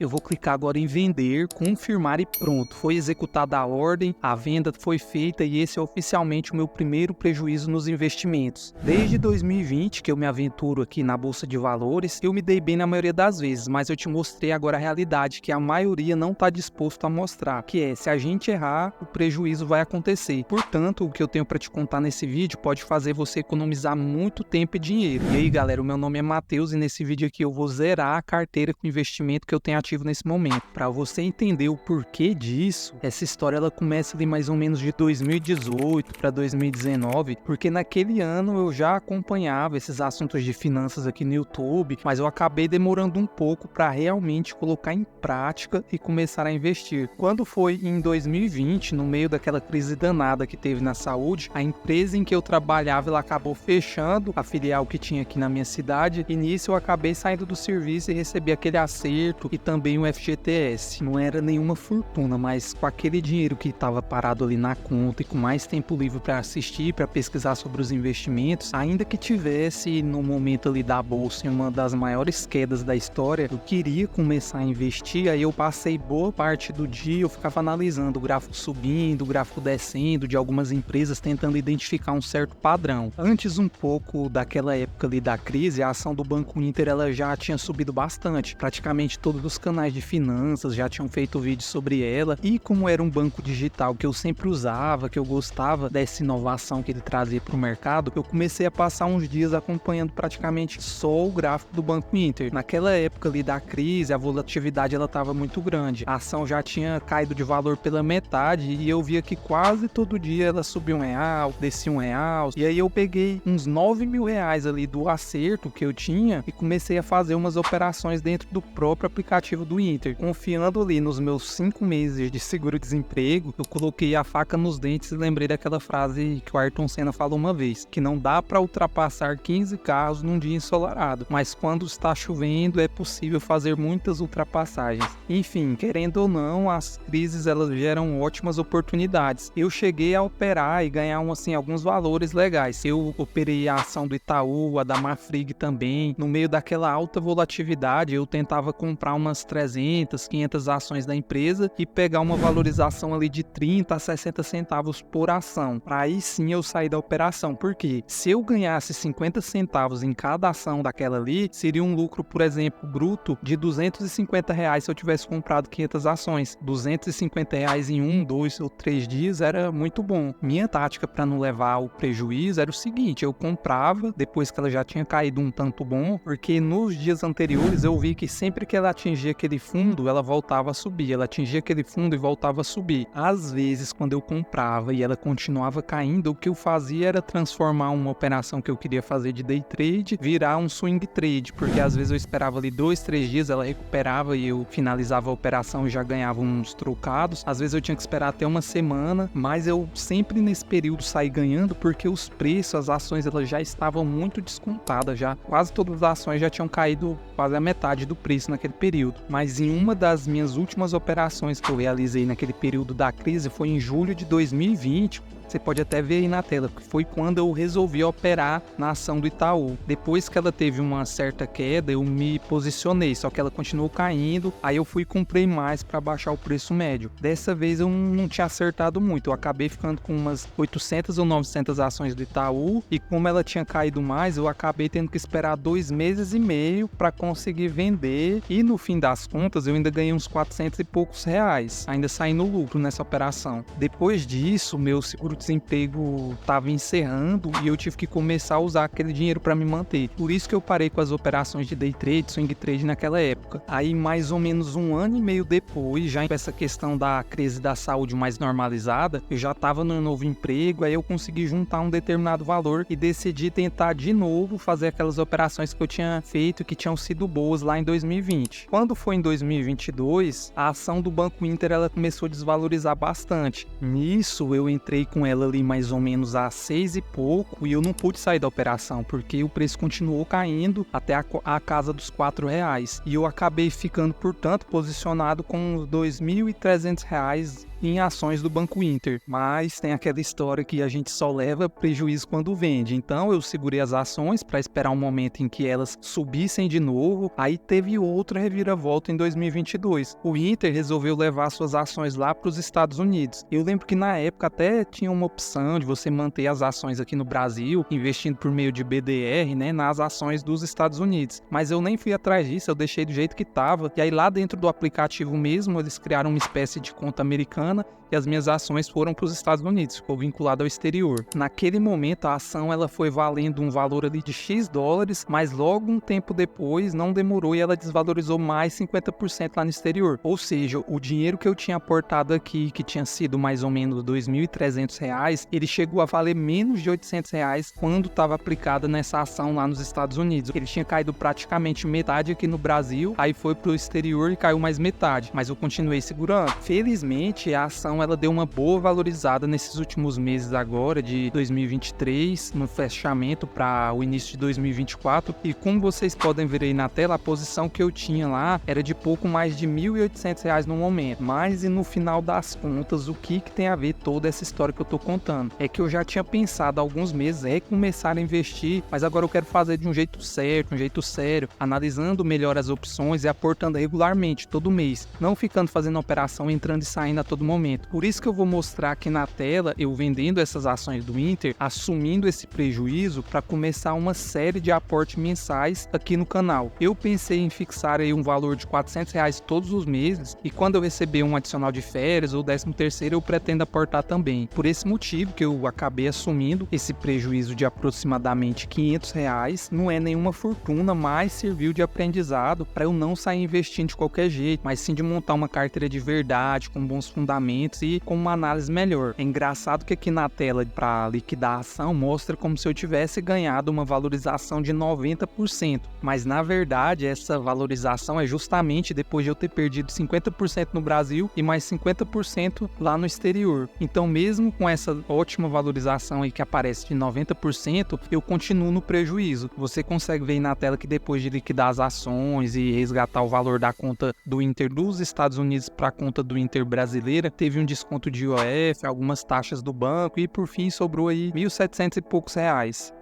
Eu vou clicar agora em vender, confirmar e pronto. Foi executada a ordem, a venda foi feita e esse é oficialmente o meu primeiro prejuízo nos investimentos. Desde 2020 que eu me aventuro aqui na Bolsa de Valores, eu me dei bem na maioria das vezes, mas eu te mostrei agora a realidade que a maioria não está disposto a mostrar, que é, se a gente errar, o prejuízo vai acontecer. Portanto, o que eu tenho para te contar nesse vídeo pode fazer você economizar muito tempo e dinheiro. E aí galera, o meu nome é Matheus e nesse vídeo aqui eu vou zerar a carteira com investimento que eu tenho ativo nesse momento. Para você entender o porquê disso, essa história ela começa ali mais ou menos de 2018 para 2019, porque naquele ano eu já acompanhava esses assuntos de finanças aqui no YouTube, mas eu acabei demorando um pouco para realmente colocar em prática e começar a investir. Quando foi em 2020, no meio daquela crise danada que teve na saúde, a empresa em que eu trabalhava ela acabou fechando a filial que tinha aqui na minha cidade e nisso eu acabei saindo do serviço e recebi aquele acerto e também o FGTS. Não era nenhuma fortuna, mas com aquele dinheiro que estava parado ali na conta e com mais tempo livre para assistir, para pesquisar sobre os investimentos, ainda que tivesse no momento ali da bolsa em uma das maiores quedas da história, eu queria começar a investir. Aí eu passei boa parte do dia, eu ficava analisando o gráfico subindo, o gráfico descendo de algumas empresas, tentando identificar um certo padrão. Antes um pouco daquela época ali da crise, a ação do Banco Inter ela já tinha subido bastante, praticamente todos os canais de finanças já tinham feito vídeo sobre ela, e como era um banco digital que eu sempre usava, que eu gostava dessa inovação que ele trazia para o mercado, eu comecei a passar uns dias acompanhando praticamente só o gráfico do Banco Inter. Naquela época ali da crise, a volatilidade ela estava muito grande, a ação já tinha caído de valor pela metade e eu via que quase todo dia ela subia R$1, descia R$1, e aí eu peguei uns R$9.000 ali do acerto que eu tinha e comecei a fazer umas operações dentro do próprio aplicativo do Inter. Confiando ali nos meus 5 meses de seguro-desemprego, eu coloquei a faca nos dentes e lembrei daquela frase que o Ayrton Senna falou uma vez, que não dá para ultrapassar 15 carros num dia ensolarado, mas quando está chovendo é possível fazer muitas ultrapassagens. Enfim, querendo ou não, as crises elas geram ótimas oportunidades. Eu cheguei a operar e ganhar alguns valores legais. Eu operei a ação do Itaú, a da Marfrig também. No meio daquela alta volatilidade, eu tentava comprar umas 300, 500 ações da empresa e pegar uma valorização ali de 30 a 60 centavos por ação. Para aí sim eu sair da operação. Porque se eu ganhasse 50 centavos em cada ação daquela ali, seria um lucro, por exemplo, bruto de R$250 se eu tivesse comprado 500 ações. R$250 em 1, 2 ou 3 dias era muito bom. Minha tática para não levar ao prejuízo era o seguinte, eu comprava depois que ela já tinha caído um tanto bom, porque nos dias anteriores eu vi que sempre que ela atingia aquele fundo, ela voltava a subir. Ela atingia aquele fundo e voltava a subir. Às vezes, quando eu comprava e ela continuava caindo, o que eu fazia era transformar uma operação que eu queria fazer de day trade, virar um swing trade, porque às vezes eu esperava ali 2, 3 dias, ela recuperava e eu finalizava a operação e já ganhava uns trocados. Às vezes eu tinha que esperar até uma semana, mas eu sempre nesse período saí ganhando porque os preços, as ações, elas já estavam muito descontadas, já quase todas as ações já tinham caído quase a metade do preço naquele período. Mas em uma das minhas últimas operações que eu realizei naquele período da crise foi em julho de 2020. Você pode até ver aí na tela, que foi quando eu resolvi operar na ação do Itaú. Depois que ela teve uma certa queda, eu me posicionei, só que ela continuou caindo, aí eu fui e comprei mais para baixar o preço médio. Dessa vez eu não tinha acertado muito, eu acabei ficando com umas 800 ou 900 ações do Itaú, e como ela tinha caído mais, eu acabei tendo que esperar 2 meses e meio para conseguir vender, e no fim das contas eu ainda ganhei uns 400 e poucos reais, ainda saí no lucro nessa operação. Depois disso, meu seguro-desemprego estava encerrando e eu tive que começar a usar aquele dinheiro para me manter. Por isso que eu parei com as operações de day trade, swing trade naquela época. Aí mais ou menos 1 ano e meio depois, já com essa questão da crise da saúde mais normalizada, eu já estava no novo emprego, aí eu consegui juntar um determinado valor e decidi tentar de novo fazer aquelas operações que eu tinha feito que tinham sido boas lá em 2020. Quando foi em 2022, a ação do Banco Inter ela começou a desvalorizar bastante. Nisso eu entrei com ela ali mais ou menos a 6 e pouco e eu não pude sair da operação porque o preço continuou caindo até a casa dos R$4 e eu acabei ficando, portanto, posicionado com uns R$2.300 em ações do Banco Inter, mas tem aquela história que a gente só leva prejuízo quando vende. Então eu segurei as ações para esperar um momento em que elas subissem de novo. Aí teve outra reviravolta em 2022. O Inter resolveu levar suas ações lá para os Estados Unidos. Eu lembro que na época até tinha uma opção de você manter as ações aqui no Brasil, investindo por meio de BDR, né, nas ações dos Estados Unidos. Mas eu nem fui atrás disso, eu deixei do jeito que estava. E aí lá dentro do aplicativo mesmo, eles criaram uma espécie de conta americana e as minhas ações foram para os Estados Unidos, ficou vinculado ao exterior. Naquele momento a ação ela foi valendo um valor ali de X dólares, mas logo um tempo depois, não demorou e ela desvalorizou mais 50% lá no exterior. Ou seja, o dinheiro que eu tinha aportado aqui, que tinha sido mais ou menos R$ 2.300, ele chegou a valer menos de R$ 800 quando estava aplicada nessa ação lá nos Estados Unidos. Ele tinha caído praticamente metade aqui no Brasil, aí foi para o exterior e caiu mais metade, mas eu continuei segurando. Felizmente a ação ela deu uma boa valorizada nesses últimos meses agora de 2023, no fechamento para o início de 2024, e como vocês podem ver aí na tela, a posição que eu tinha lá era de pouco mais de R$ 1.800 no momento. Mas e no final das contas, o que tem a ver toda essa história que eu tô contando? É que eu já tinha pensado há alguns meses começar a investir, mas agora eu quero fazer de um jeito certo, um jeito sério, analisando melhor as opções e aportando regularmente, todo mês, não ficando fazendo operação, entrando e saindo a todo momento. Por isso que eu vou mostrar aqui na tela, eu vendendo essas ações do Inter, assumindo esse prejuízo para começar uma série de aportes mensais aqui no canal. Eu pensei em fixar aí um valor de R$ 400 todos os meses, e quando eu receber um adicional de férias ou 13º, eu pretendo aportar também. Por esse motivo que eu acabei assumindo esse prejuízo de aproximadamente R$ 500, não é nenhuma fortuna, mas serviu de aprendizado para eu não sair investindo de qualquer jeito, mas sim de montar uma carteira de verdade, com bons fundamentos e com uma análise melhor. É engraçado que aqui na tela para liquidar a ação mostra como se eu tivesse ganhado uma valorização de 90%, mas na verdade essa valorização é justamente depois de eu ter perdido 50% no Brasil e mais 50% lá no exterior. Então mesmo com essa ótima valorização aí que aparece de 90%, eu continuo no prejuízo. Você consegue ver aí na tela que depois de liquidar as ações e resgatar o valor da conta do Inter dos Estados Unidos para a conta do Inter brasileira, teve um desconto de IOF, algumas taxas do banco e por fim sobrou aí R$ 1.700 e poucos.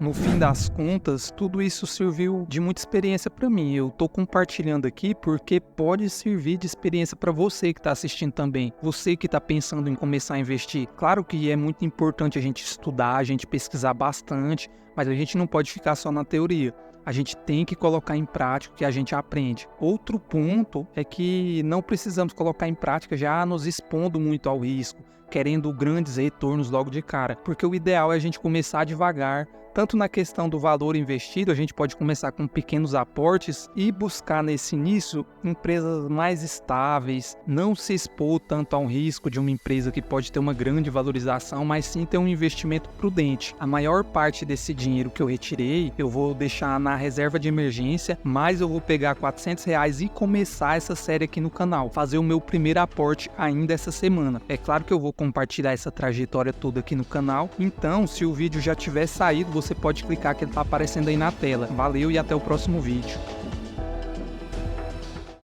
No fim das contas, tudo isso serviu de muita experiência para mim. Eu tô compartilhando aqui porque pode servir de experiência para você que está assistindo também, você que está pensando em começar a investir. Claro que é muito importante a gente estudar, a gente pesquisar bastante, mas a gente não pode ficar só na teoria. A gente tem que colocar em prática o que a gente aprende. Outro ponto é que não precisamos colocar em prática já nos expondo muito ao risco, querendo grandes retornos logo de cara, porque o ideal é a gente começar devagar. Tanto na questão do valor investido, a gente pode começar com pequenos aportes e buscar nesse início empresas mais estáveis, não se expor tanto a um risco de uma empresa que pode ter uma grande valorização, mas sim ter um investimento prudente. A maior parte desse dinheiro que eu retirei, eu vou deixar na reserva de emergência, mas eu vou pegar R$ 400 e começar essa série aqui no canal, fazer o meu primeiro aporte ainda essa semana. É claro que eu vou compartilhar essa trajetória toda aqui no canal, então se o vídeo já tiver saído, você pode clicar que ele está aparecendo aí na tela. Valeu e até o próximo vídeo.